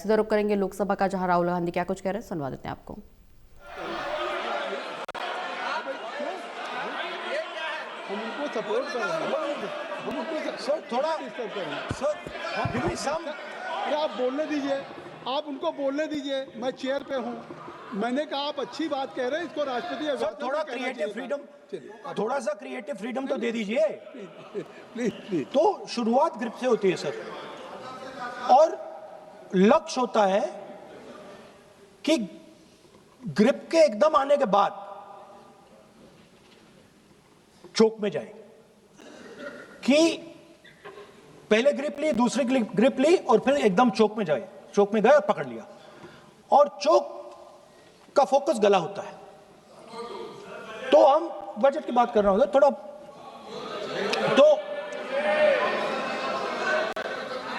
सीधा रुख करेंगे लोकसभा का, जहां राहुल गांधी क्या कुछ कह रहे हैं, सुनवा देते हैं आपको। हम उनको सपोर्ट कर रहे हैं, हम उनको सर थोड़ा डिस्टर्ब कर रहे हैं सर। अरे आप बोलने दीजिए, आप उनको बोलने दीजिए। मैं चेयर पे हूँ, मैंने कहा आप अच्छी बात कह रहे हैं, इसको राष्ट्रपति सर थोड़ा क्रिएटिव फ्रीडम, थोड़ा सा क्रिएटिव फ्रीडम तो दे दीजिए प्लीज प्लीज। तो शुरुआत ग्रिप से होती है सर, और लक्ष्य होता है कि ग्रिप के एकदम आने के बाद चोक में जाए, कि पहले ग्रिप ली, दूसरी ग्रिप ली और फिर एकदम चोक में जाए। चोक में गए और पकड़ लिया, और चोक का फोकस गला होता है। तो हम बजट की बात कर रहे हैं थोड़ा, तो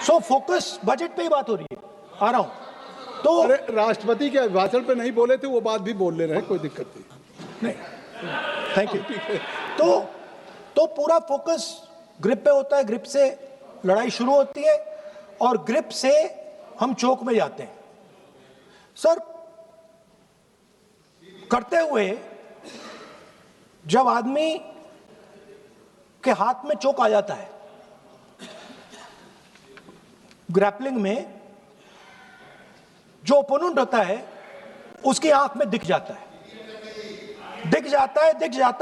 सो फोकस बजट पे ही बात हो रही है, आ रहा हूं। तो अरे राष्ट्रपति के भाषण पे नहीं बोले थे, वो बात भी बोल ले रहे हैं, कोई दिक्कत नहीं। Thank you. तो पूरा फोकस ग्रिप पे होता है, ग्रिप से लड़ाई शुरू होती है और ग्रिप से हम चौक में जाते हैं। सर करते हुए जब आदमी के हाथ में चोक आ जाता है, ग्रैपलिंग में जो ओपोनेंट होता है उसकी आंख में दिख जाता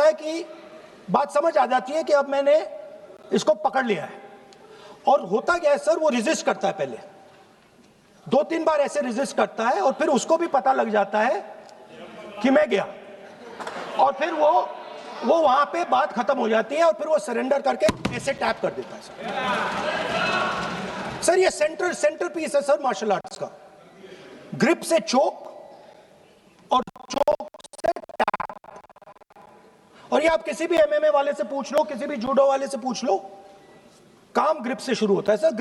है कि बात समझ आ जाती है कि अब मैंने इसको पकड़ लिया है। और होता क्या है सर, वो रेजिस्ट करता है, पहले 2-3 बार ऐसे रेजिस्ट करता है और फिर उसको भी पता लग जाता है कि मैं गया, और फिर वो वहां पे बात खत्म हो जाती है और फिर वो सरेंडर करके ऐसे टैप कर देता है सर। ये सेंटर पीस है सर मार्शल आर्ट्स का, ग्रिप से चोक और चोक से टैप। और ये आप किसी भी एमएमए वाले से पूछ लो, किसी भी जूडो वाले से पूछ लो, काम ग्रिप से शुरू होता है सर।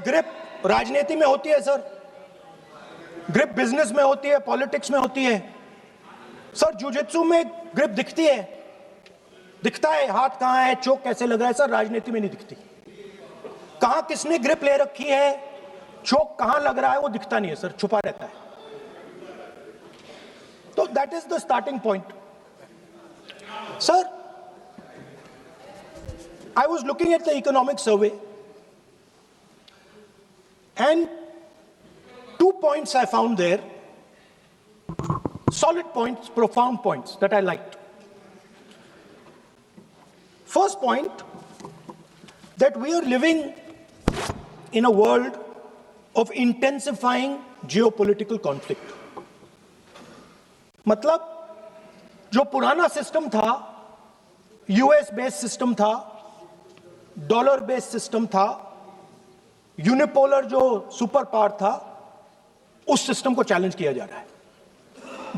ग्रिप राजनीति में होती है सर, ग्रिप बिजनेस में होती है, पॉलिटिक्स में होती है सर। जुजित्सु में ग्रिप दिखता है हाथ कहां है, चोक कैसे लग रहा है सर। राजनीति में नहीं दिखती, कहां किसने ग्रिप ले रखी है, चोक कहां लग रहा है, वो दिखता नहीं है सर, छुपा रहता है। तो that is the starting point sir. I was looking at the economic survey and 2 points I found there, solid points, profound points that I liked. First point, that we are living in a world of intensifying geopolitical conflict. मतलब जो पुराना system था, US based system था, dollar based system था, unipolar जो super power था, उस system को चैलेंज किया जा रहा है।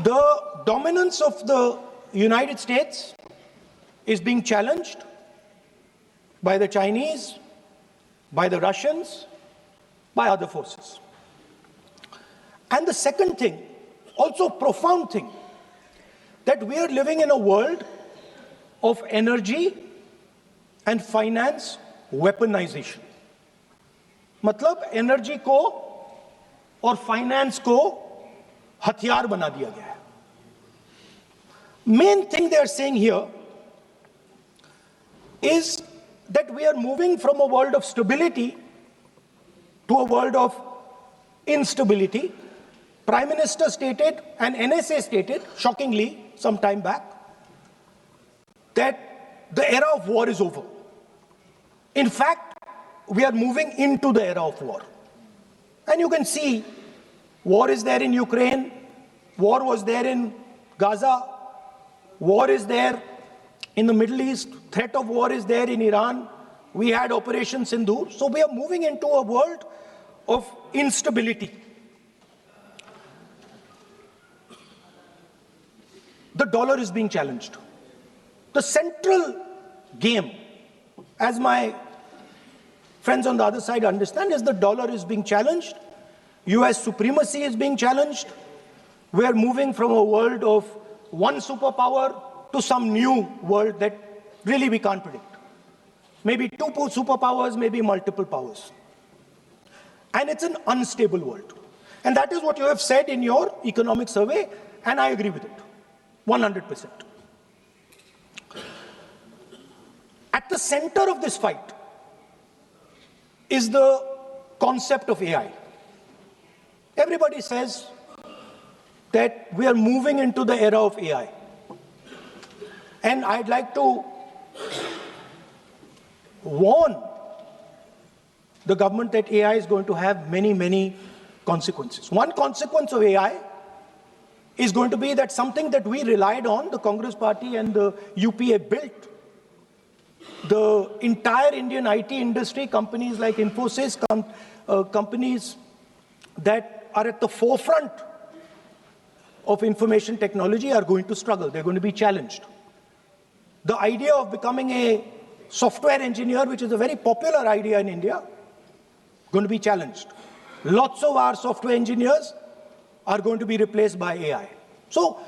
The dominance of the United states is being challenged by the Chinese, by the Russians, by other forces. And the second thing, also profound thing, that we are living in a world of energy and finance weaponization. मतलब energy को और finance को हथियार बना दिया गया है। Main thing they are saying here is that we are moving from a world of stability to a world of instability. Prime Minister stated and NSA stated, shockingly, some time back, that the era of war is over. In fact, we are moving into the era of war. And you can see, war is there in Ukraine, war was there in Gaza, war is there in the Middle East, threat of war is there in Iran. We had Operation Sindoor. So we are moving into a world of instability. The dollar is being challenged. The central game, as my friends on the other side understand, is the dollar is being challenged. US supremacy is being challenged. We are moving from a world of one superpower to some new world that really we can't predict. Maybe 2 superpowers, maybe multiple powers. And it's an unstable world. And that is what you have said in your economic survey, and I agree with it, 100%. At the center of this fight is the concept of AI. Everybody says that we are moving into the era of AI. And I'd like to warn the government that AI is going to have many, many consequences. One consequence of AI is going to be that something that we relied on, the Congress Party and the UPA built, the entire Indian IT industry, companies like Infosys, companies that are at the forefront of information technology are going to struggle. They're going to be challenged. The idea of becoming a software engineer, which is a very popular idea in India, going to be challenged. Lots of our software engineers are going to be replaced by AI. So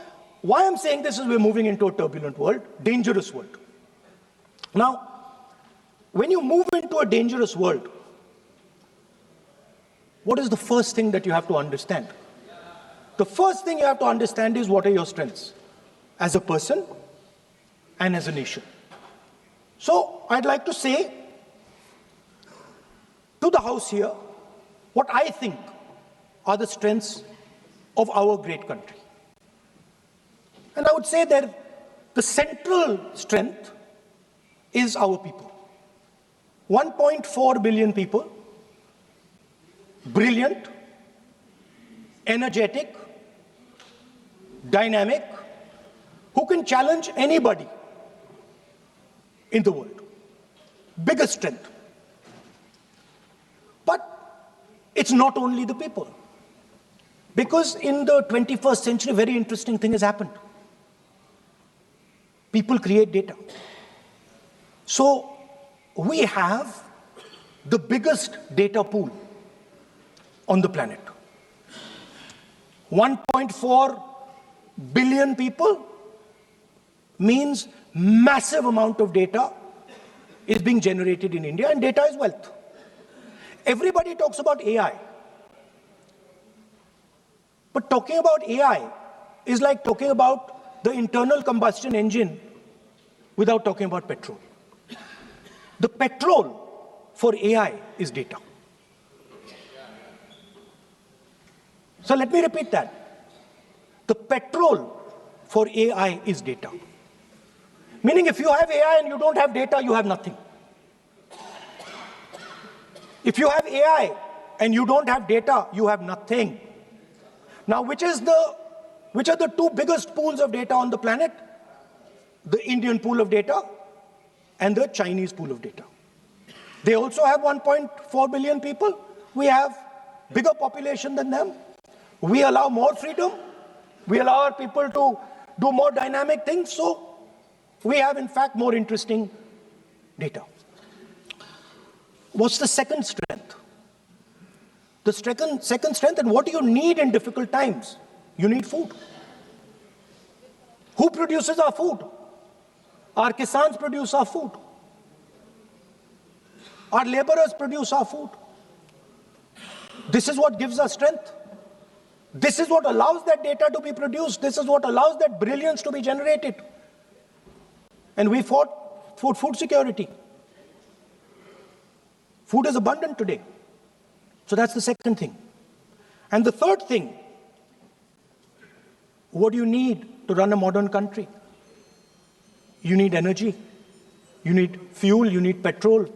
why I'm saying this is we're moving into a turbulent world, dangerous world. Now, when you move into a dangerous world, what is the first thing that you have to understand? The first thing you have to understand is what are your strengths as a person and as a nation. So I'd like to say to the House here what I think are the strengths of our great country. And I would say that the central strength is our people. 1.4 billion people, brilliant, energetic, dynamic, who can challenge anybody in the world. Biggest strength. But it's not only the people. Because in the 21st century, a very interesting thing has happened. People create data. So we have the biggest data pool on the planet. 1.4 billion people means massive amount of data is being generated in India, and data is wealth. Everybody talks about AI. But talking about AI is like talking about the internal combustion engine without talking about petrol. The petrol for AI is data. So let me repeat that. The petrol for AI is data. Meaning if you have AI and you don't have data, you have nothing. If you have AI and you don't have data, you have nothing. Now, which are the two biggest pools of data on the planet? The Indian pool of data and the Chinese pool of data. They also have 1.4 billion people. We have bigger population than them. We allow more freedom. We allow our people to do more dynamic things. So we have, in fact, more interesting data. What's the second strength? The second strength, and what do you need in difficult times? You need food. Who produces our food? Our kisans produce our food. Our laborers produce our food. This is what gives us strength. This is what allows that data to be produced. This is what allows that brilliance to be generated. And we fought for food security. Food is abundant today. So that's the second thing. And the third thing, what do you need to run a modern country? You need energy. You need fuel. You need petrol.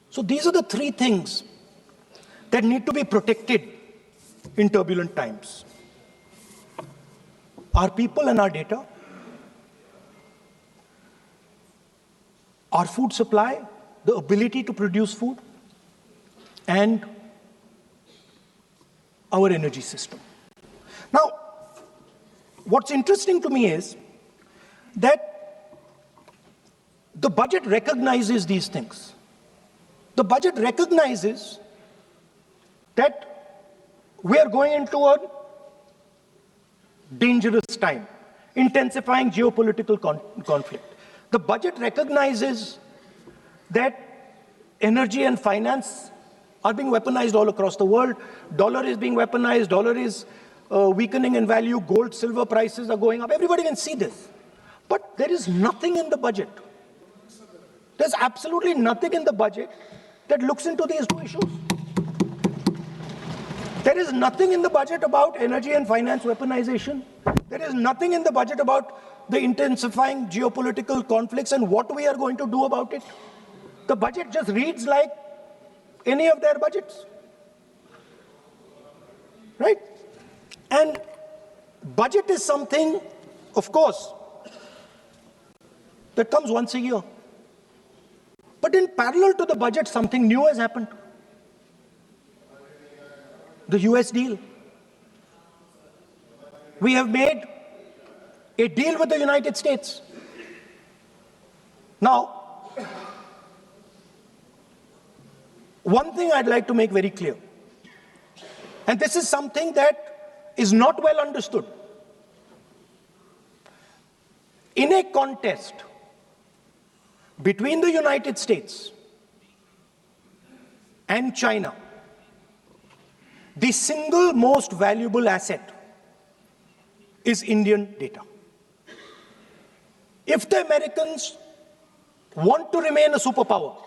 So these are the three things that need to be protected in turbulent times. Our people and our data, our food supply, the ability to produce food, and our energy system. Now, what's interesting to me is that the budget recognizes these things. The budget recognizes that we are going into a dangerous time, intensifying geopolitical conflict. The budget recognizes that energy and finance are being weaponized all across the world. Dollar is being weaponized, dollar is weakening in value, gold, silver prices are going up. Everybody can see this. But there is nothing in the budget. There's absolutely nothing in the budget that looks into these two issues. There is nothing in the budget about energy and finance weaponization. There is nothing in the budget about the intensifying geopolitical conflicts and what we are going to do about it. The budget just reads like any of their budgets. Right? And budget is something, of course, that comes once a year. But in parallel to the budget, something new has happened. The US deal. We have made a deal with the United States. Now, one thing I'd like to make very clear, and this is something that is not well understood. In a contest between the United States and China, the single most valuable asset is Indian data. If the Americans want to remain a superpower,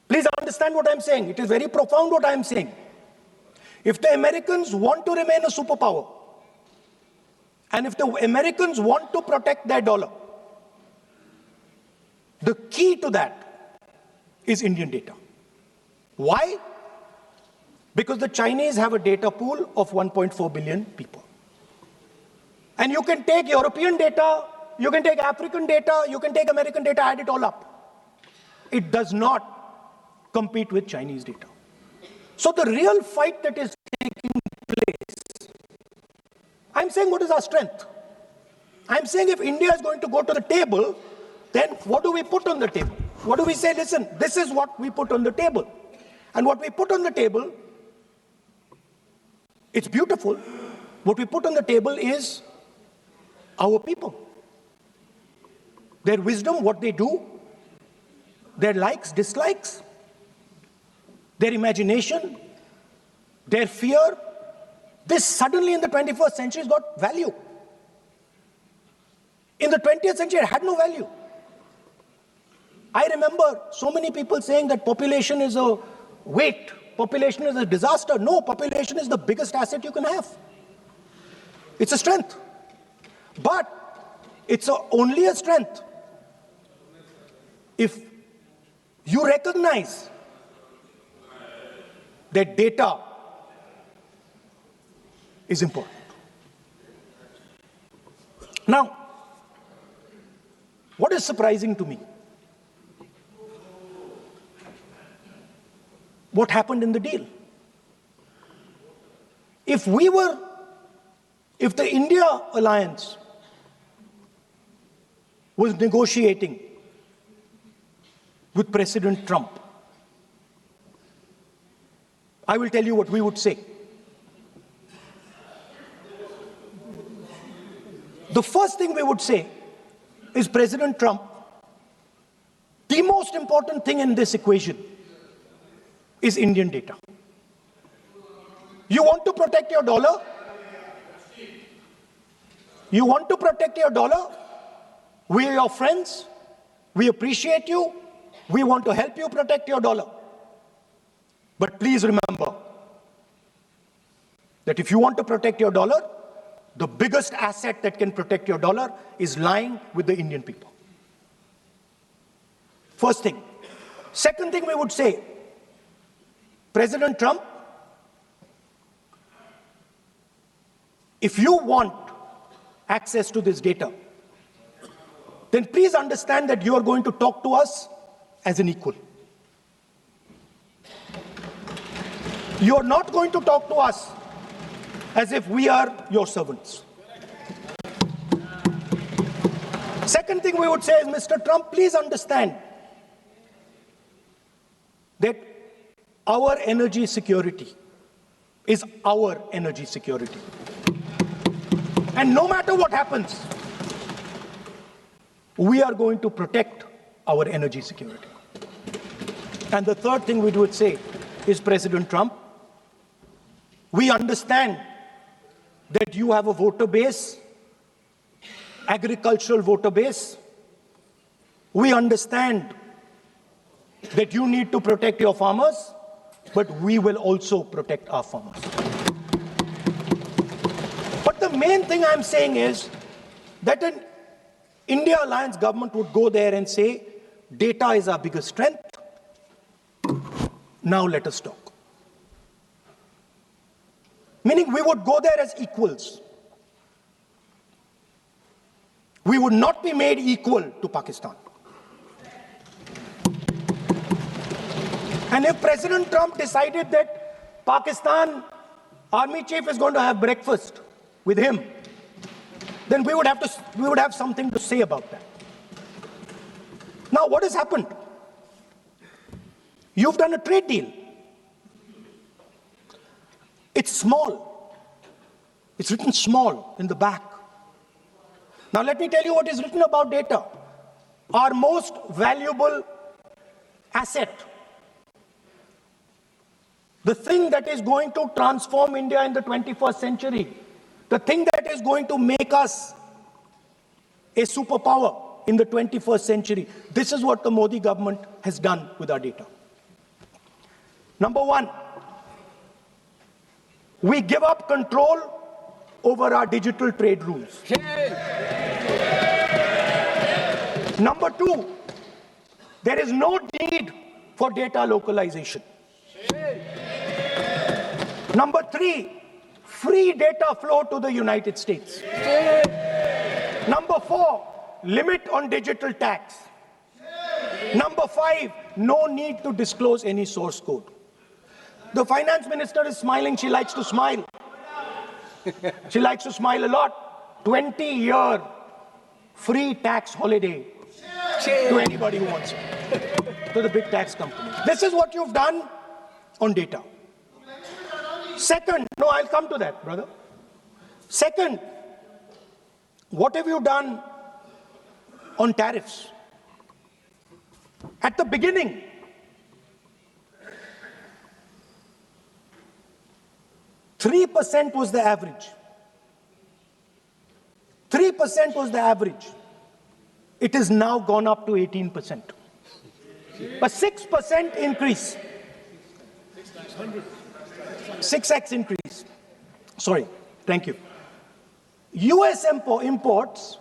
please understand what I'm saying. It is very profound what I'm saying. If the Americans want to remain a superpower, and if the Americans want to protect their dollar, the key to that is Indian data. Why? Because the Chinese have a data pool of 1.4 billion people. And you can take European data, you can take African data, you can take American data, add it all up. It does not compete with Chinese data. So the real fight that is taking place, I'm saying what is our strength? I'm saying if India is going to go to the table, then what do we put on the table? What do we say? Listen, this is what we put on the table. And what we put on the table, it's beautiful. What we put on the table is our people. Their wisdom, what they do, their likes, dislikes, their imagination, their fear. This suddenly in the 21st century has got value. In the 20th century, it had no value. I remember so many people saying that population is a weight, population is a disaster. No, population is the biggest asset you can have. It's a strength. But it's only a strength if you recognize that data is important. Now, what is surprising to me? What happened in the deal? If the India alliance was negotiating with President Trump, I will tell you what we would say. The first thing we would say is, President Trump, the most important thing in this equation is Indian data. You want to protect your dollar? You want to protect your dollar? We are your friends. We appreciate you. We want to help you protect your dollar. But please remember that if you want to protect your dollar, the biggest asset that can protect your dollar is lying with the Indian people. First thing. Second thing we would say, President Trump, if you want access to this data, then please understand that you are going to talk to us as an equal. You are not going to talk to us as if we are your servants. Second thing we would say is, Mr. Trump, please understand that our energy security is our energy security. And no matter what happens, we are going to protect our energy security. And the third thing we would say is, President Trump, we understand that you have a voter base, agricultural voter base. We understand that you need to protect your farmers, but we will also protect our farmers. But the main thing I'm saying is that an India Alliance government would go there and say, data is our biggest strength. Now let us talk. Meaning we would go there as equals. We would not be made equal to Pakistan. And if President Trump decided that Pakistan army chief is going to have breakfast with him, then we would have something to say about that. Now, what has happened? You've done a trade deal. It's small. It's written small in the back. Now, let me tell you what is written about data. Our most valuable asset, the thing that is going to transform India in the 21st century, the thing that is going to make us a superpower in the 21st century. This is what the Modi government has done with our data. Number one, we give up control over our digital trade rules. Number two, there is no need for data localization. Number three, free data flow to the United States. Number four, limit on digital tax. Number five, no need to disclose any source code. The finance minister is smiling. She likes to smile. She likes to smile a lot. 20-year free tax holiday to anybody who wants it, to the big tax company. This is what you've done on data. Second, no, I'll come to that, brother. Second, what have you done on tariffs? At the beginning, $3% was the average. 3% was the average. It has now gone up to 18%. A 6% increase. 6x increase. Sorry, thank you. US imports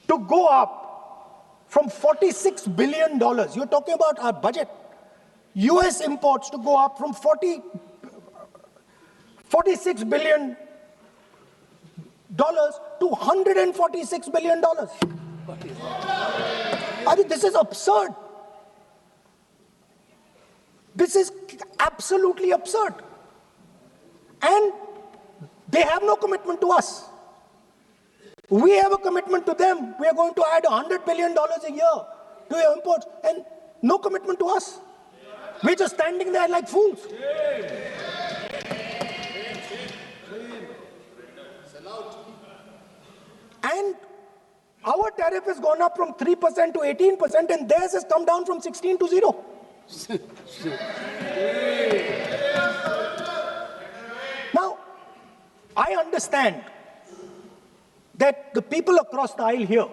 to go up from $46 billion. You're talking about our budget. US imports to go up from $46 billion to $146 billion. I mean, this is absurd. This is absolutely absurd. And they have no commitment to us. We have a commitment to them. We are going to add $100 billion a year to your imports, and no commitment to us. We're just standing there like fools. And our tariff has gone up from 3% to 18%, and theirs has come down from 16 to 0. Now, I understand that the people across the aisle here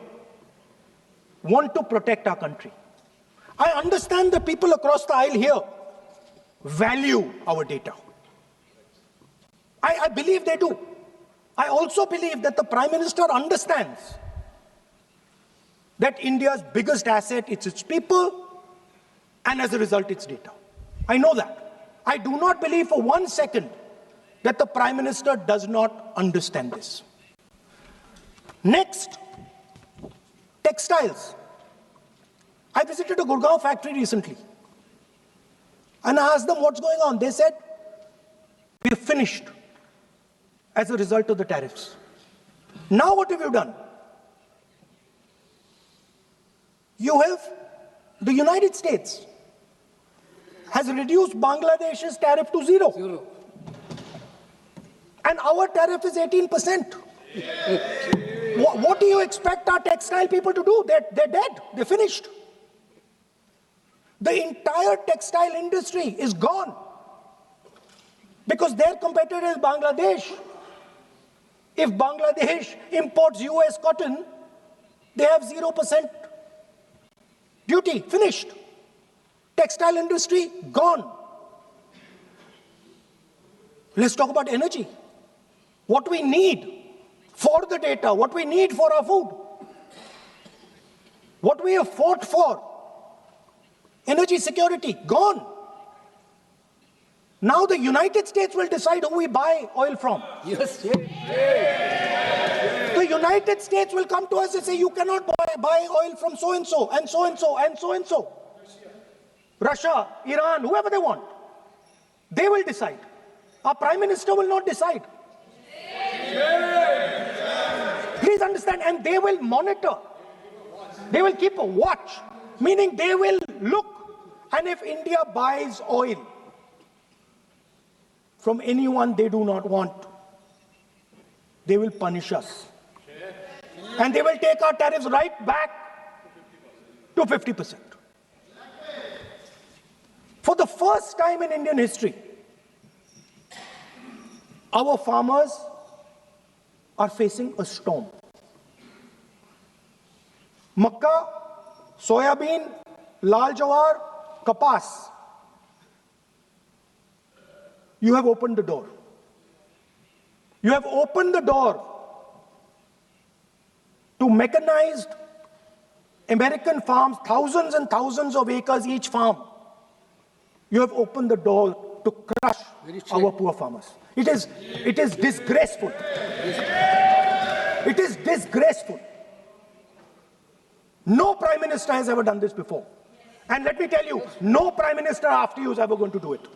want to protect our country. I understand the people across the aisle here value our data. I believe they do. I also believe that the Prime Minister understands that India's biggest asset is its people, and as a result, its data. I know that. I do not believe for 1 second that the Prime Minister does not understand this. Next, textiles. I visited a Gurgaon factory recently, and I asked them what's going on. They said, we're finished as a result of the tariffs. Now what have you done? You have, the United States has reduced Bangladesh's tariff to 0. And our tariff is 18%. What do you expect our textile people to do? They're dead. They're finished. the entire textile industry is gone because their competitor is Bangladesh. If Bangladesh imports US cotton, they have 0% duty, finished. Textile industry, gone. Let's talk about energy. What we need for the data, what we need for our food, what we have fought for, energy security, gone. Now the United States will decide who we buy oil from. Yes. The United States will come to us and say, you cannot buy oil from so-and-so, and so-and-so, and so-and-so. Russia, Iran, whoever they want. They will decide. Our Prime Minister will not decide. Please understand, and they will monitor. They will keep a watch, meaning they will look, and if India buys oil from anyone they do not want, they will punish us. And they will take our tariffs right back to 50%. For the first time in Indian history, our farmers are facing a storm. Makka, soybean, lal jawar, kapas. You have opened the door. You have opened the door to mechanized American farms, thousands and thousands of acres each farm. You have opened the door to crush our poor farmers. It is disgraceful. It is disgraceful. No Prime Minister has ever done this before. And let me tell you, no Prime Minister after you is ever going to do it.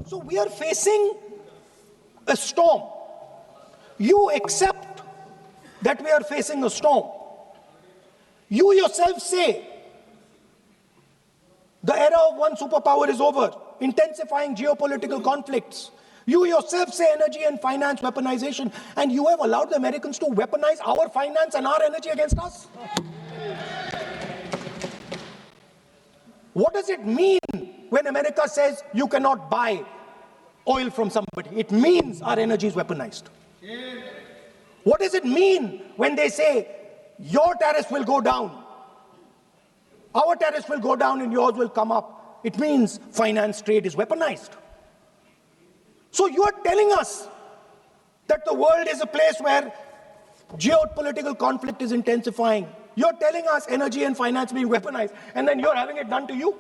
So we are facing a storm. You accept that we are facing a storm. You yourself say the era of one superpower is over, intensifying geopolitical conflicts. You yourself say energy and finance weaponization, and you have allowed the Americans to weaponize our finance and our energy against us. What does it mean when America says you cannot buy oil from somebody? It means our energy is weaponized. What does it mean when they say your tariffs will go down, our tariffs will go down and yours will come up? It means finance trade is weaponized. So you are telling us that the world is a place where geopolitical conflict is intensifying. You're telling us energy and finance being weaponized, and then you're having it done to you.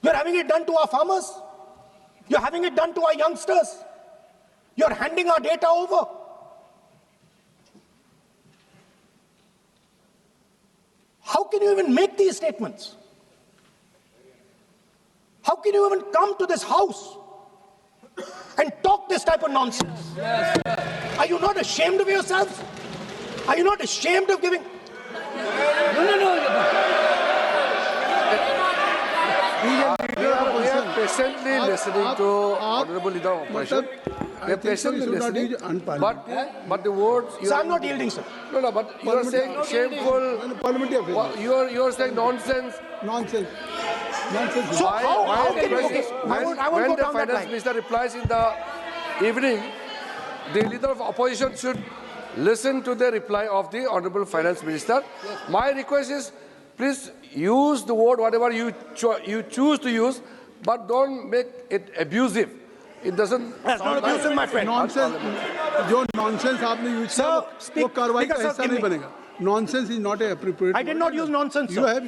You're having it done to our farmers. You're having it done to our youngsters. You're handing our data over. How can you even make these statements? How can you even come to this house and talk this type of nonsense? Yes, are you not ashamed of yourselves? Are you not ashamed of giving? No. We are patiently listening to Honorable Leader of Opposition. We are patiently listening, but the words... So I'm not yielding, sir. No, but you are saying shameful... You are saying nonsense. Nonsense. So how can you... Okay, I won't when go the down that finance line. minister replies in the evening, the leader of opposition should listen to the reply of the Honorable Finance Minister. Yes. My request is, please use the word whatever you choose to use, but don't make it abusive. It doesn't... That's not abusive, my friend. Nonsense. जो nonsense आपने use किया वो कार्रवाई का हिस्सा नहीं बनेगा. Nonsense is not appropriate. I did not use nonsense, sir. You have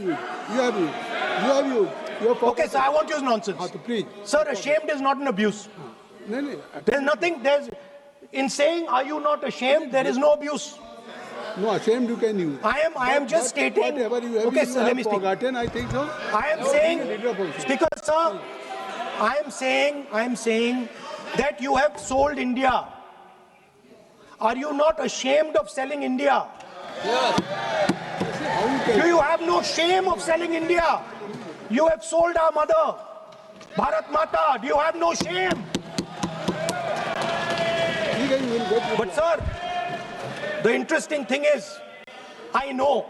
used. Okay, sir, I won't use nonsense. Please. Sir, ashamed is not an abuse. No. There's nothing, in saying, are you not ashamed, there is no abuse. No, ashamed you can use. I am just stating. Whatever you have, Okay, sir, let me speak. forgotten, I think so. I am saying, Speaker, sir, I am saying that you have sold India. Are you not ashamed of selling India? Yes. Do you have no shame of selling India? You have sold our mother, Bharat Mata. Do you have no shame? But sir, The interesting thing is, I know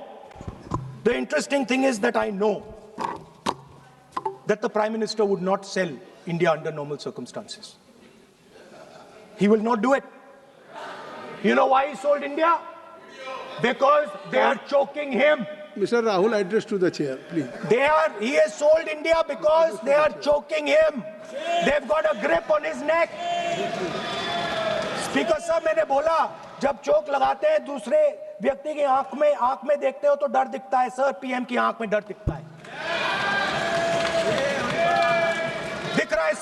that the Prime Minister would not sell India under normal circumstances. He will not do it. You know why he sold India? Because they are choking him. Mr. Rahul, address to the chair, please. He has sold India because they are choking him. They've got a grip on his neck. Speaker साहब, मैंने बोला जब चोक लगाते हैं दूसरे व्यक्ति की आंख में देखते हो तो डर दिखता है सर, पीएम की आंख में डर दिखता है, दिख रहा है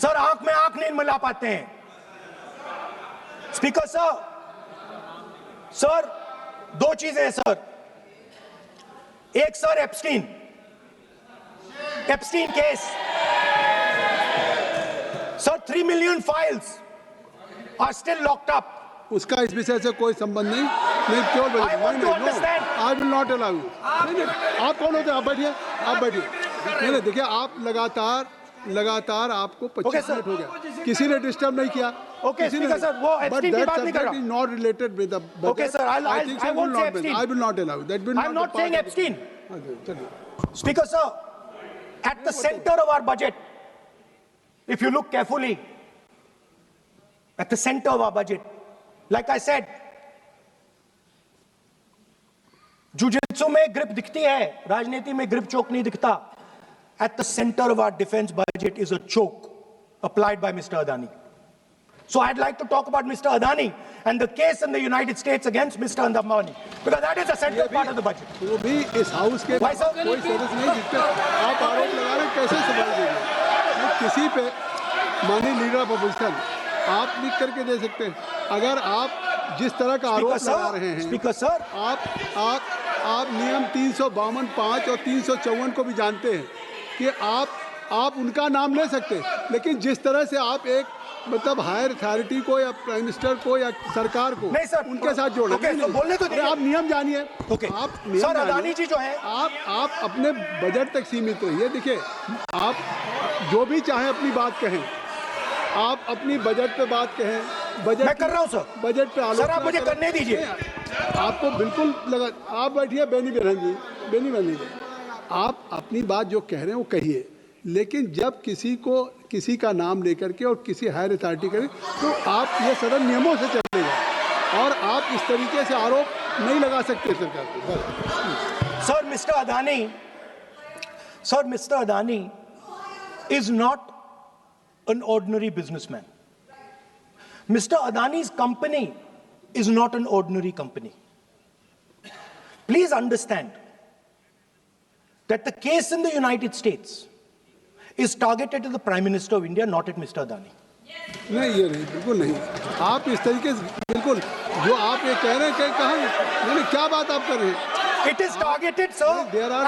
सर आंख में आंख नहीं मिला पाते हैं। स्पीकर सर दो चीजें हैं सर, एक sir Epstein case sir, 3 million files are still locked up. उसका इस विषय से कोई संबंध नहीं, मैं क्यों बोल रहा हूं? आई विल नॉट अलाउ यू। आप कौन होते हैं? आप बैठिए। नहीं, देखिए आप लगातार आपको 25 मिनट हो गया, किसी ने डिस्टर्ब नहीं किया। ओके स्पीकर सर, वो एप्स्टीन की बात नहीं कर रहा। Is not related with the budget. Okay sir, I won't say Epstein. I will not allow that. I am not saying Epstein. चलिए speaker sir, at the center of our budget, if you look carefully, at the center of our budget, like I said, jujitsu में grip दिखती है, राजनीति में grip चोक नहीं दिखता। At the center of our defense budget is a choke applied by Mr. Adani. So I'd like to talk about Mr. Adani and the case in the United States against Mr. Ambani, because that is a central part of the budget. वो भी इस house के Why, sir? कोई सदस्य नहीं जिस पे आप आरोप लगा रहे हैं, कैसे संभाल देंगे? किसी पे माननीय लीडर ऑफ अपोजिशन आप लिख करके दे सकते हैं। अगर आप जिस तरह का आरोप लगा रहे हैं, स्पीकर सर, आप नियम 352(5) और 354 को भी जानते हैं कि आप उनका नाम ले सकते हैं, लेकिन जिस तरह से आप एक मतलब हायर अथॉरिटी को या प्राइम मिनिस्टर को या सरकार को नहीं सर, उनके साथ जोड़े। ओके, तो बोलने तो दीजिए। आप नियम जानिए। ओके आप नियम सर, अदानी जी जो है, आप अपने बजट तक सीमित रहिए। देखिए, आप जो भी चाहें अपनी बात कहें, आप अपनी बजट पे बात कहें। बजट मैं कर रहा हूं सर, बजट पे आलोचना सर आप मुझे करने दीजिए। आपको बिल्कुल लगा। आप बैठिए बेनी बहन जी, आप अपनी बात जो कह रहे हैं वो कहिए, लेकिन जब किसी का नाम लेकर के और किसी हायर अथॉरिटी करें तो आप ये सदन नियमों से चलेगा और आप इस तरीके से आरोप नहीं लगा सकते सरकार को। Sir mister Adani is not an ordinary businessman. Mr. Adani's company is not an ordinary company. Please understand that the case in the United States is targeted at the Prime Minister of India, not at Mr. Adani. नहीं, ये नहीं, बिल्कुल नहीं। आप इस तरीके से बिल्कुल जो आप ये कह रहे हैं कि कहाँ, क्या बात आप कर रहे हैं? It is targeted, sir,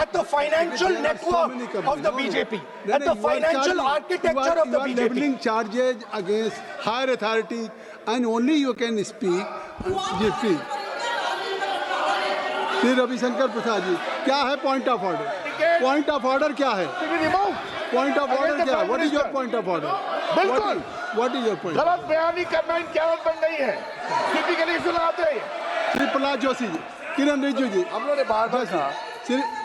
at the financial network of the BJP, at the financial architecture of the You are BJP. leveling charges against higher authority, and only you can speak. जी, फिर रविशंकर प्रसाद जी, क्या है point of order? Point of order क्या है? Point of order क्या है? What is your point of order? बिल्कुल, what is your point? गलत बयानी करना इनकी आदत बन गई है, टिपिकली सुनाते हैं। श्री प्रहलाद जोशी जी, किरण रिजिजू जी, हम लोगों ने बार-बार कहा,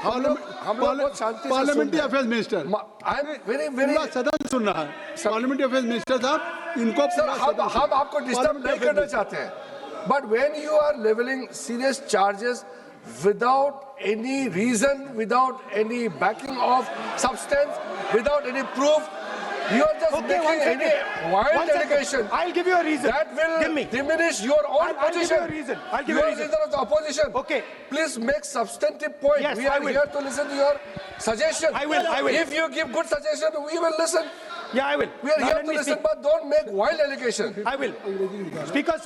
हम लोग बहुत शांति से parliamentary affairs minister, I am very पूरा सदन सुन रहा है। पार्लियामेंट्री अफेयर्स मिनिस्टर साहब, इनको पूरा सदन हम आपको डिस्टर्ब नहीं करना चाहते हैं, but when you are levelling serious charges without any reason, without any backing of substance, without any proof, you are just making any wild allegation. I'll give you a reason. That will diminish your own I'll give you position. a reason. I'll give You you a are reason. leader of the opposition. Okay. Please make substantive point. Yes, We I are will. here to listen to your suggestion. I will. If you give good suggestion, we will listen. Yeah, I will. We are Now here let to me listen, speak. but don't make wild allegation. I will. Speaker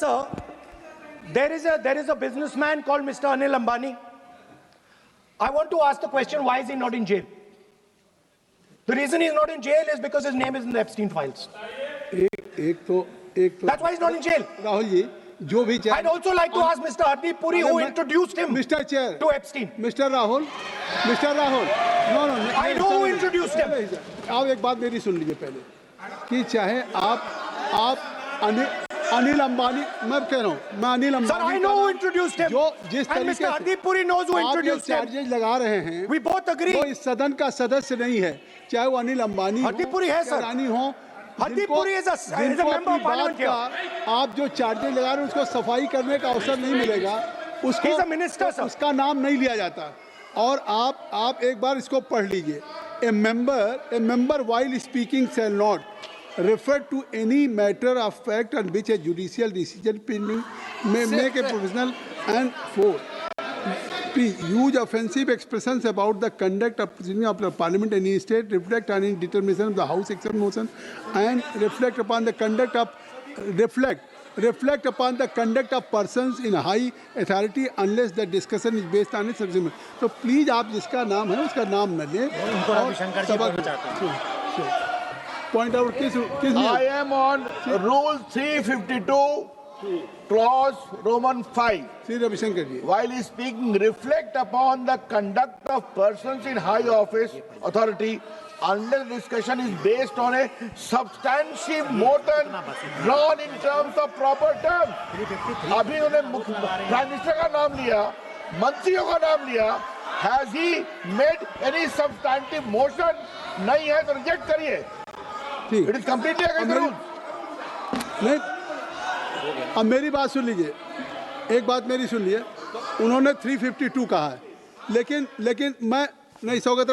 sir, there is a businessman called Mr. Anil Ambani. I want to ask the question, why is he not in jail? The reason he's not in jail is because his name is in the Epstein files. एक तो That's why he's not in jail. Rahul ji, जो भी I'd also like to ask Mr. Hardeep Puri, who introduced him mister chair to Epstein. Mister Rahul, no I know who introduced him. आप एक बात मेरी सुन लीजिए पहले, कि चाहे आप अनिल अंबानी, मैं कह रहा हूँ, मैं Anil Ambani Sir, I know who introduced him. जो जिस And तरीके Mr. से Hardeep Puri knows who आप ये introduced him. चार्जेज लगा रहे हैं, We both agree. वो इस सदन का सदस्य नहीं है, चाहे वो अनिल अंबानी हरदीप पुरी है, सर। रानी हो। हरदीप पुरी is a जिनको member अपनी of parliament बात का आप जो चार्जेज लगा रहे हैं उसको सफाई करने का अवसर नहीं मिलेगा, उसको He's a minister, sir. उसका नाम नहीं लिया जाता। और आप एक बार इसको पढ़ लीजिए। A member while speaking shall not refer to any matter of fact on which a judicial decision pending may make a provisional and for. Please use offensive expressions about the conduct of proceeding of the parliament in any state, reflect on any determination of the house except motion, and reflect upon the conduct of persons in high authority unless the discussion is based on a subsequent. तो please आप जिसका नाम है उसका नाम न लें और पॉइंट आउट किस I am on Rule 352, Clause Roman 5. Shri Ravishankar ji, While speaking, reflect upon the conduct of persons in high office authority unless discussion is based on a substantive motion drawn in terms of proper terms. अभी उन्होंने prime minister का नाम लिया, मंत्रियों का नाम लिया. Has he made any substantive motion? नहीं है तो रिजेक्ट करिए. ठीक It is completely against the rules. नहीं, अब मेरी बात सुन लीजिए, एक बात मेरी सुन लीजिए, उन्होंने 352 कहा है, लेकिन मैं नहीं, सौगत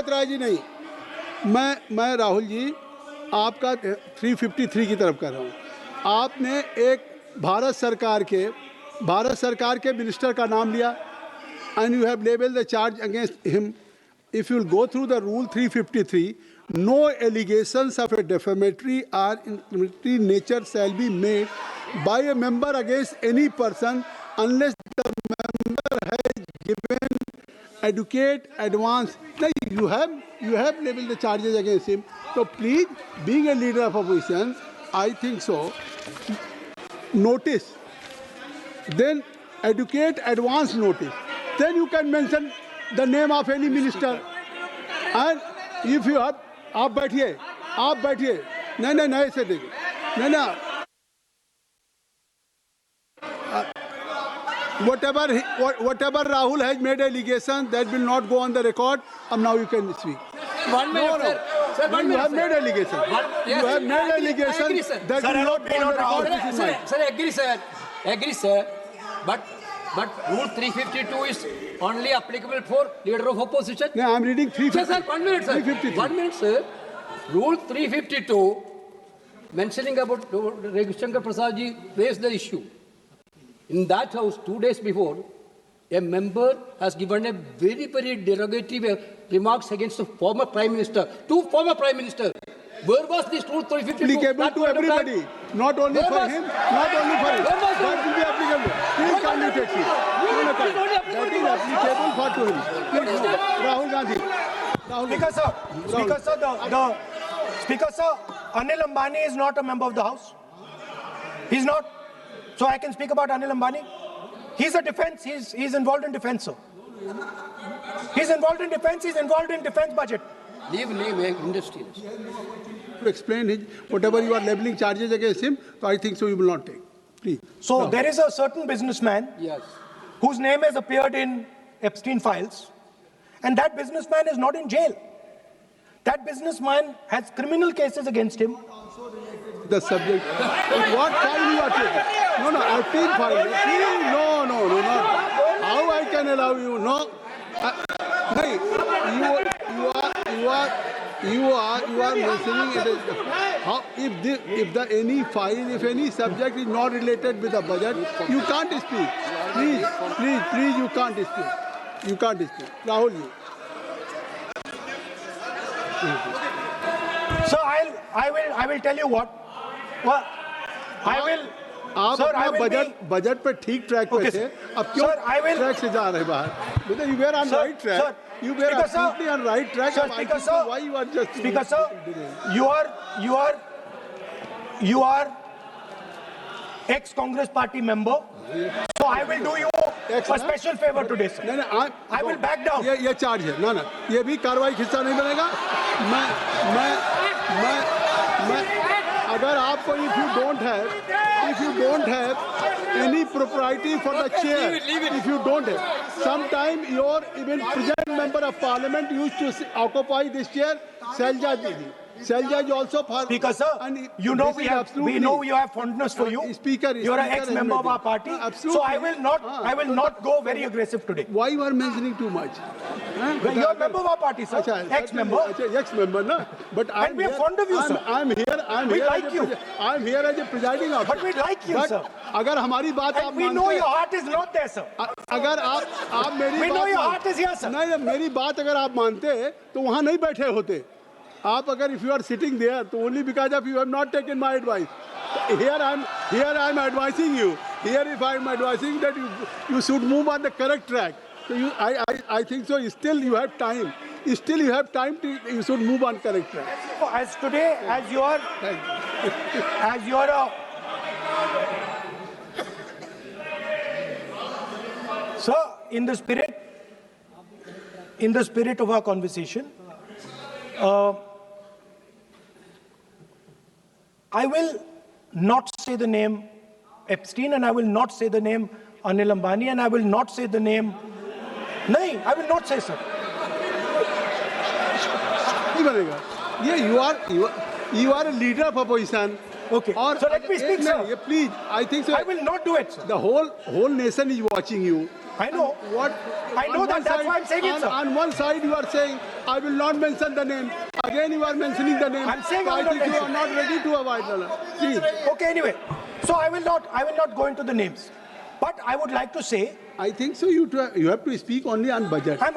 राय जी नहीं, मैं राहुल जी आपका 353 की तरफ कर रहा हूँ। आपने एक भारत सरकार के मिनिस्टर का नाम लिया and you have labeled the charge against him. If you will go through the rule 353, no allegations of a defamatory or incriminatory nature shall be made by a member against any person unless the member has given adequate advance. Now, you have labeled the charges against him. So please, being a leader of opposition, I think so, notice, then adequate advance notice. Then you can mention the name of any minister. And if you have, आप बैठिए, नहीं ऐसे देखिए, नहीं, whatever Rahul has made allegation that will not go on the record, and now you can speak. 1 minute, sir. Sir, 1 You minute, have sir. made allegation. You have made I allegation agree, sir. that will not go on the record. This is mine. Sir, agree, sir. But Rule 352 is only applicable for leader of opposition. No, I am reading 350. Sir, 1 minute, sir. 353. 1 minute, sir. Rule 352, mentioning about Ravi Shankar Prasad ji raised the issue. In that house, 2 days before, a member has given a very, very derogatory remarks against the former Prime Minister, two former Prime Ministers. Where was this Rule 352? Applicable to everybody, not only for him, but will be applicable. Please come to taxi. That is applicable for to him. Please, no. Rahul Gandhi. Speaker sir, Anil Ambani is not a member of the House. He's not. So I can speak about Anil Ambani. He's a defense. He's involved in defense, sir. He's involved in defense. He's involved in defense budget. Leave industry. To explain his whatever you are labeling charges against him, so I think so you will not take. Please. So there is a certain businessman Yes. whose name has appeared in Epstein files, and that businessman is not in jail. That businessman has criminal cases against him. The subject. What file you are taking? No, Epstein file. No, not. How I can allow you? No. You are mentioning it as how if any subject is not related with the budget, you can't speak. Please, you can't speak. You can't speak. Rahul ji. So I will tell you what. Well, I will. आप Sir, I अपना will budget पे ठीक track पे Okay, थे, sir. अब क्यों Sir, I will- track से जा रहे बाहर? Because you were on Sir, right track. sir, You were Speaker, sir. absolutely on right track. Sir, अब I Speaker, think sir. why you are just Speaker sir, you are ex-Congress party member. So I will do you a special favor today, sir. नहीं, I will back down. ये charge है ना, ये भी कार्रवाई का हिस्सा नहीं बनेगा। मैं अगर आपको if you don't have any propriety for the chair, if you don't have, sometime your even present member of parliament used to occupy this chair, Selja Didi. Selja is also for Speaker, sir, and you know this we is have absolutely- have fondness for you. Speaker, You're an Speaker ex-member of our has party. made it. So Absolutely. I will not go very aggressive today. Why you are mentioning too much? You're a member of our party, sir. अच्छा, Ex-member. अच्छा, ex-member ना. But And we are fond of you, sir. I'm here. We here like as a you. I'm here as a presiding officer. But we like you, But sir. अगर हमारी बात आप And we मानते know हैं- your heart is not there, sir. अगर आप मेरी We बात know your मान- heart is here, sir. नहीं, मेरी बात अगर आप मानते तो वहाँ नहीं बैठे होते आप अगर if you are sitting there तो only because of you have not taken my advice. Here I'm advising you. Here if I'm advising that you should move on the correct track. So I think so. Still you have time. Still you have time to you should move on correct track. As today, as you are a sir, in the spirit of our conversation, I will not say the name Epstein, and I will not say the name Anil Ambani, and I will not say the name. No, I will not say, sir. नहीं बनेगा ये you are a leader of opposition. Okay. और So let me speak, sir. नहीं, please, I think so. I will not do it, sir. The whole nation is watching you. I know. What? I know on that, one that's side- why I'm saying it, sir. On one side you are saying, I will not mention the name. Again you are mentioning the name. I'm saying So I will I think not you mention. are not ready to avoid the name. Please. Okay, anyway. So I will not go into the names. But I would like to say, I think so you have to speak only on budget. अरे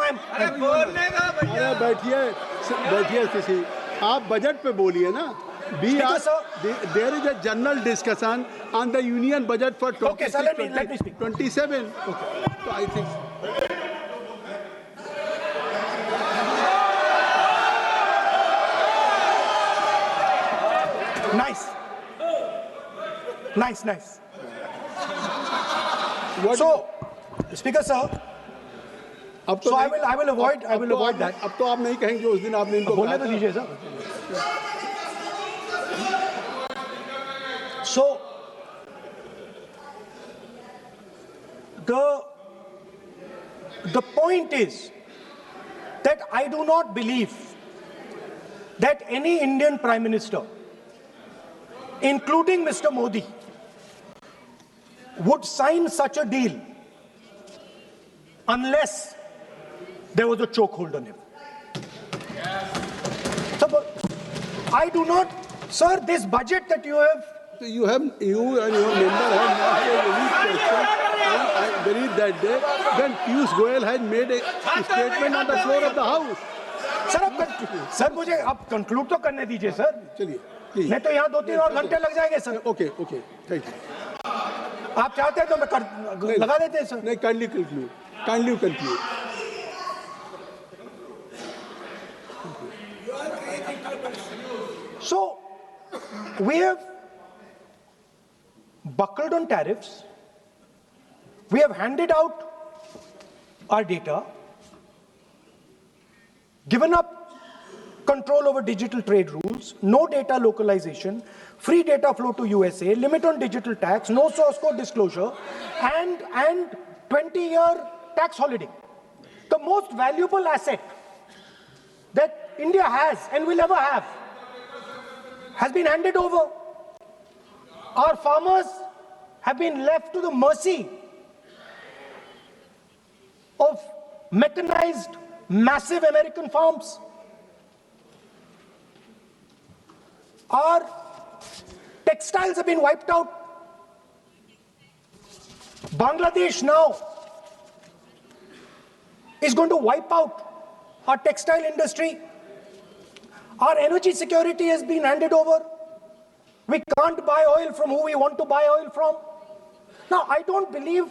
बैठिए किसी आप budget पे बोलिए ना. Speaker, sir. There is a general discussion on the union budget for 26, Okay, sir, let me speak. 27. Okay. So I think nice. what So, Speaker, sir, अब तो so I नहीं- will avoid that. अब तो आप नहीं कहेंगे उस दिन आपने इनको बोलने कहा तो था। दीजिए, sir. So, the point is that I do not believe that any Indian Prime Minister, including Mr. Modi, would sign such a deal unless there was a chokehold on him. So, but I do not, sir, this budget that you have. So you and your member have not made any question. And I believe that day when Piyush Goyal had made a statement on the floor of the house. Sir मुझे आप conclude तो करने दीजिए sir. चलिए please. नहीं तो यहाँ 2-3 और घंटे लग जाएंगे सर. Okay, thank you. आप चाहते हैं तो मैं लगा देते हैं सर. नहीं, kindly conclude. Kindly conclude. So, we have buckled on tariffs. We have handed out our data, given up control over digital trade rules, no data localization, free data flow to USA, limit on digital tax, no source code disclosure, and 20-year tax holiday. The most valuable asset that India has and will ever have has been handed over. Our farmers have been left to the mercy of mechanized, massive American farms. Our textiles have been wiped out. Bangladesh now is going to wipe out our textile industry. Our energy security has been handed over. We can't buy oil from who we want to buy oil from. Now, I don't believe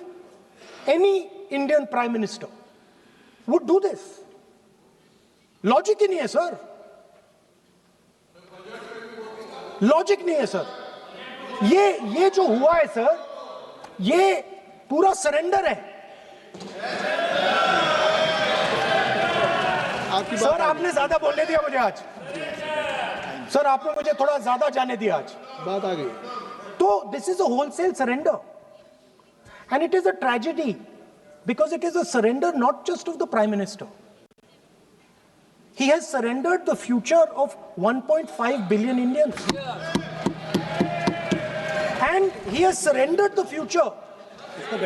any Indian Prime Minister would do this. Logic ही नहीं है sir. Logic नहीं है sir. ये जो हुआ है sir, ये पूरा सरेंडर है. आपकी बात सर आपने ज्यादा बोलने दिया मुझे आज. सर आपने मुझे थोड़ा ज्यादा जाने दिया आज। बात आ गई। तो this is a wholesale surrender and it is a tragedy because it is a surrender not just of the Prime Minister. He has surrendered the future of 1.5 billion Indians. And he has surrendered the future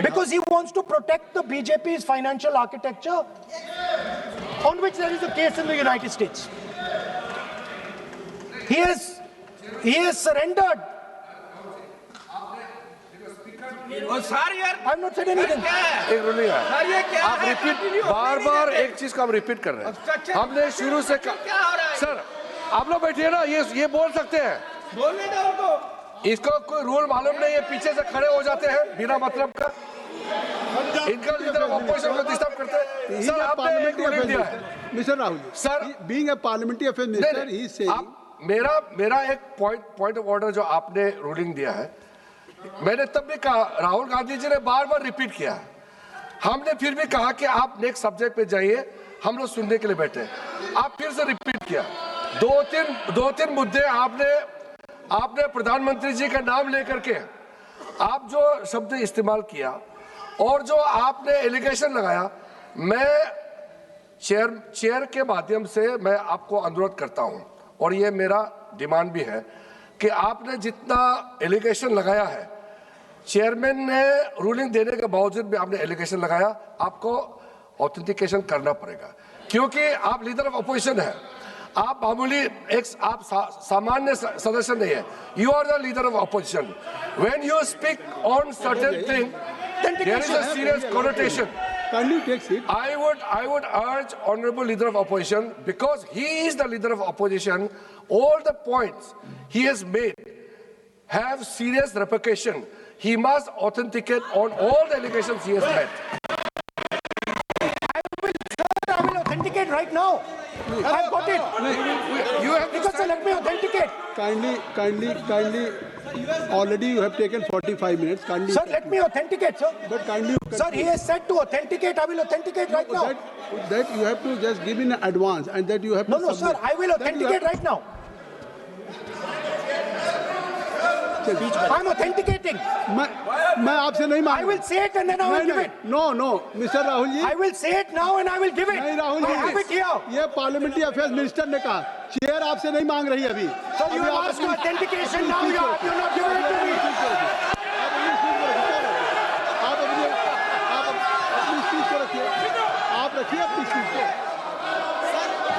because he wants to protect the BJP's financial architecture on which there is a case in the United States. He has surrendered. I'm not said anything. एक ruling है, आप repeat बार एक चीज को हम repeat कर रहे हैं। हमने शुरू से सर आप लोग बैठिए ना, ये बोल सकते हैं, बोलने दो उनको। इसको कोई रूल मालूम नहीं है, पीछे से खड़े हो जाते हैं बिना मतलब का, इनका लीडर ऑफ अपोजिशन को डिस्टर्ब करते हैं। सर आपने एक रूलिंग दिया है mister Rahul sir, being a parliamentary affair minister he is saying, मेरा एक पॉइंट ऑफ ऑर्डर जो आपने रूलिंग दिया है, मैंने तब भी कहा, राहुल गांधी जी ने बार रिपीट किया, हमने फिर भी कहा कि आप नेक्स्ट सब्जेक्ट पे जाइए, हम लोग सुनने के लिए बैठे। आप फिर से रिपीट किया, दो तीन मुद्दे आपने प्रधानमंत्री जी का नाम लेकर के आप जो शब्द इस्तेमाल किया और जो आपने एलिगेशन लगाया, मैं चेयर के माध्यम से मैं आपको अनुरोध करता हूं और ये मेरा डिमांड भी है कि आपने जितना एलिगेशन लगाया है, चेयरमैन ने रूलिंग देने के बावजूद भी आपने एलिगेशन लगाया, आपको ऑथेंटिकेशन करना पड़ेगा, क्योंकि आप लीडर ऑफ अपोजिशन है, आप मामूली आप सामान्य सदस्य नहीं है, you are the leader of opposition. When you speak on certain thing, there is a serious connotation. Kindly take seat. I would urge honorable leader of opposition, because he is the leader of opposition, all the points he has made have serious repercussion. He must authenticate on all the allegations he has made. I will authenticate right now. I've got it. You have Because let me authenticate. Kindly. Already you have taken 45 minutes. Kindly. Sir, let me authenticate, sir. But kindly. Sir, he has said to authenticate. I will authenticate right now. That you have to just give in advance, and that you have to. No, sir. I will authenticate right now. I'm authenticating. मैं आपसे नहीं मांग। I will say it and then I will give it. No, Mr. Rahul ji. I will say it now and I will give it. नहीं Rahul ji, I have it here. ये parliamentary affairs minister ने कहा, chair आपसे नहीं मांग रही अभी। Sir, you have asked for authentication now. You are not giving it to me. आप अपनी स्पीच को रखिए। आप रखिए अपनी स्पीच को।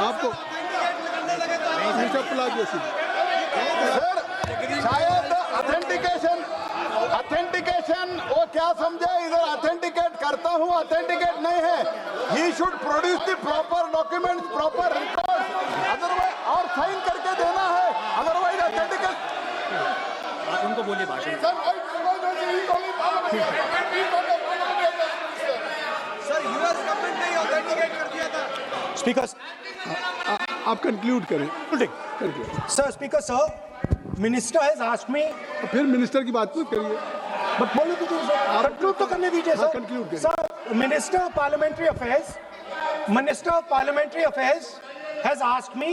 आपको मिस्टर प्लाजी सर, शायद ऑथेंटिकेशन वो क्या समझे, इधर ऑथेंटिकेट करता हूँ, ऑथेंटिकेट नहीं है। He should produce the proper document, proper record, otherwise और साइन करके देना है, अदरवाइज ऑथेंटिकेट। आप उनको बोलिए भाषण। सर यूएस गवर्नमेंट ने ऑथेंटिकेट कर दिया था। Speaker. आप कंक्लूड करें। Sir, Speaker, sir. Minister has asked me. फिर मिनिस्टर की बात मत करिए। But बोलो तो conclude तो करने दीजिए हाँ, sir. conclude करिए। Sir, Minister of Parliamentary Affairs has asked me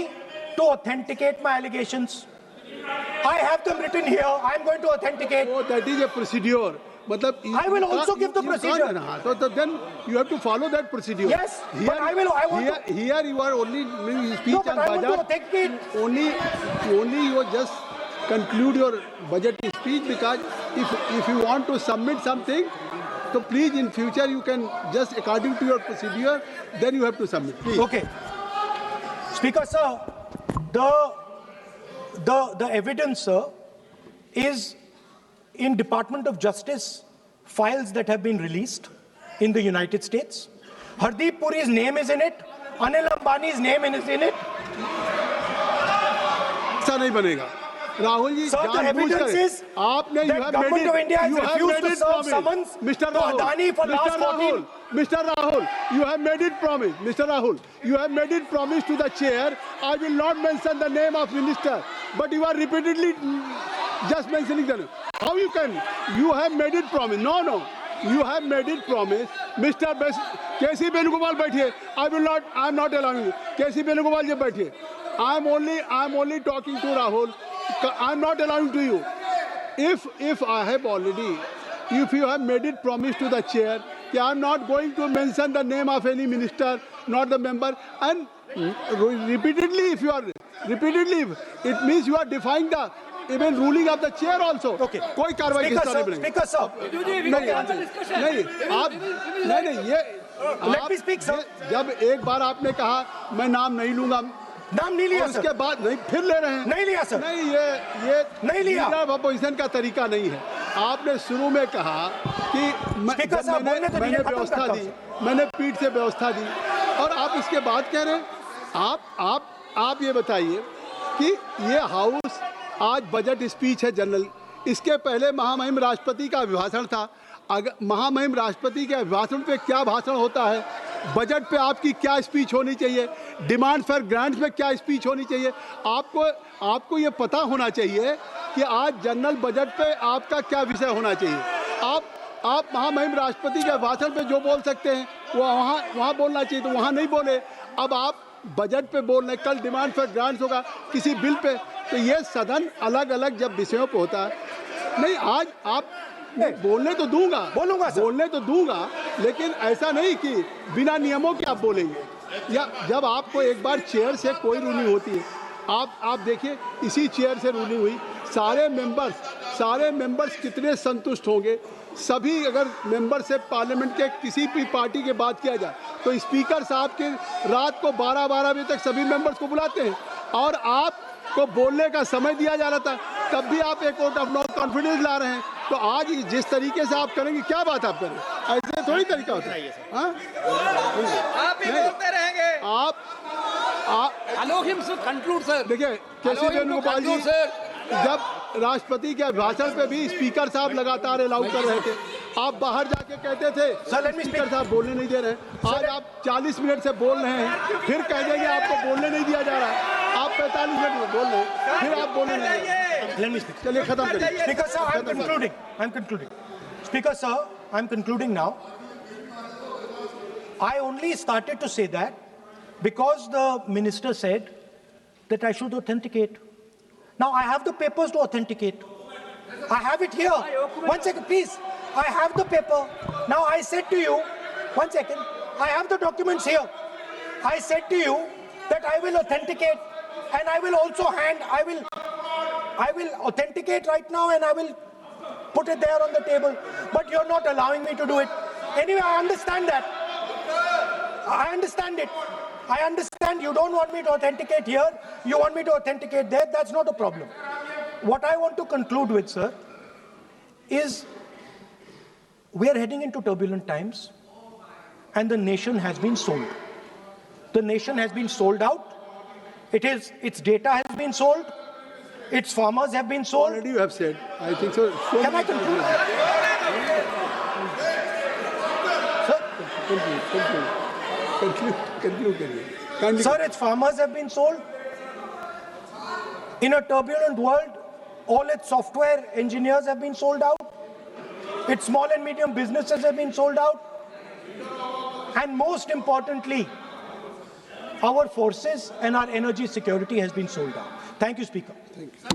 to authenticate my allegations. I have them written here. I am going to authenticate. Oh, that is a procedure. मतलब I will also give the procedure. So then you have to follow that procedure. Yes, but I want to. Here you are only making speech No, and but I want to budget. authenticate. Only you just conclude your budget speech, because if you want to submit something, so please in future you can just according to your procedure, then you have to submit. Please. Okay. Speaker, sir, the evidence, sir, is in Department of Justice files that have been released in the United States. Hardeep Puri's name is in it. Anil Ambani's name is in it. ऐसा नहीं बनेगा Rahul ji. Sir, the evidence is आपने that government of India has refused to serve summons to Adani for last 14. Mr. Rahul, you have made it promise. Mr. Rahul, you have made it promise to the chair. I will not mention the name of minister, but you are repeatedly just mentioning the name. How you can? You have made it promise. No. You have made it promise. Mr. K.C. Venugopal बैठिए. I am not allowing you. K.C. Venugopal जी बैठिए. I'm only talking to Rahul. I'm not allowing to you. If I have already, if you have made it promise to the chair, that I'm not going to mention the name of any minister, not the member, and repeatedly, if you are repeatedly, it means you are defying the even ruling of the chair also. Okay. कोई कार्रवाई Speaker, किस तरह sir, नहीं Speaker, sir. नहीं आप नहीं ये Let me speak, sir. जब एक बार आपने कहा मैं नाम नहीं लूंगा, नाम नहीं लिया, और सर. उसके बाद नहीं फिर ले रहे हैं. नहीं लिया, सर. नहीं ये नहीं लिया. लीडर ऑफ अपोजिशन का तरीका नहीं है. आपने शुरू में कहा कि Speaker, sir, बोलने तो मैंने दीजिए, खत्म व्यवस्था करता दी, हूं. मैंने पीठ से व्यवस्था दी, और आप इसके बाद कह रहे हैं. आप ये बताइए कि ये हाउस आज बजट स्पीच है जनरल. इसके पहले महामहिम राष्ट्रपति का अभिभाषण था. अगर महामहिम राष्ट्रपति के अभिभाषण पे क्या भाषण होता है, बजट पे आपकी क्या स्पीच होनी चाहिए, डिमांड फॉर ग्रांट्स में क्या स्पीच होनी चाहिए, आपको ये पता होना चाहिए कि आज जनरल बजट पे आपका क्या विषय होना चाहिए. आप महामहिम राष्ट्रपति के भाषण पे जो बोल सकते हैं वो वहाँ बोलना चाहिए, तो वहाँ नहीं बोले. अब आप बजट पे बोल रहे, कल डिमांड फॉर ग्रांट्स होगा किसी बिल पे, तो ये सदन अलग अलग जब विषयों पे होता है. नहीं आज आप बोलने तो दूंगा, बोलने तो दूंगा, लेकिन ऐसा नहीं कि बिना नियमों के आप बोलेंगे. या जब आपको एक बार चेयर से कोई रूलिंग होती है, आप देखिए इसी चेयर से रूलिंग हुई, सारे मेंबर्स कितने संतुष्ट होंगे. सभी अगर मेंबर से पार्लियामेंट के किसी भी पार्टी के बात किया जाए तो स्पीकर साहब के रात को 12-12 बजे तक सभी मेंबर्स को बुलाते हैं, और आपको बोलने का समय दिया जा रहा था, तब भी आप एक वोट ऑफ नो कॉन्फिडेंस ला रहे हैं. तो आज जिस तरीके से आप करेंगे, क्या बात आप करें, ऐसे थोड़ी तरीका होता है. हाँ, आप भी बोलते रहेंगे. Allow him to conclude, sir. देखिए केसी वेणुगोपाल जी जब राष्ट्रपति के भाषण पे भी स्पीकर साहब लगातार अलाउ कर रहे थे. आप बाहर जाके कहते थे स्पीकर साहब बोलने नहीं दे रहे. आज आप 40 मिनट से बोल रहे हैं, फिर कह देंगे आपको बोलने नहीं दिया जा रहा है. आप 45 मिनट में बोल रहे हैं, फिर आप बोलने नहीं दे रहे. Let me speak. चलिए खत्म करिए. Speaker, sir, I'm concluding. Speaker, sir, I'm concluding now. I only started to say that because the minister said that I should authenticate. Now I have the papers to authenticate. I have it here. 1 second, please. I have the paper. Now I said to you, 1 second, I have the documents here. I said to you that I will authenticate, and I will also I will authenticate right now, and I will put it there on the table. But you're not allowing me to do it. Anyway, I understand that. I understand it. I understand you don't want me to authenticate here. You want me to authenticate there. That's not a problem. What I want to conclude with, sir, is we are heading into turbulent times, and the nation has been sold. The nation has been sold out. Its data has been sold. Its farmers have been sold. Already you have said. I think so. Can I conclude? Conclude. Sir, its farmers have been sold. In a turbulent world, all its software engineers have been sold out. Its small and medium businesses have been sold out. And most importantly, our forces and our energy security has been sold out. Thank you, Speaker. Thank you.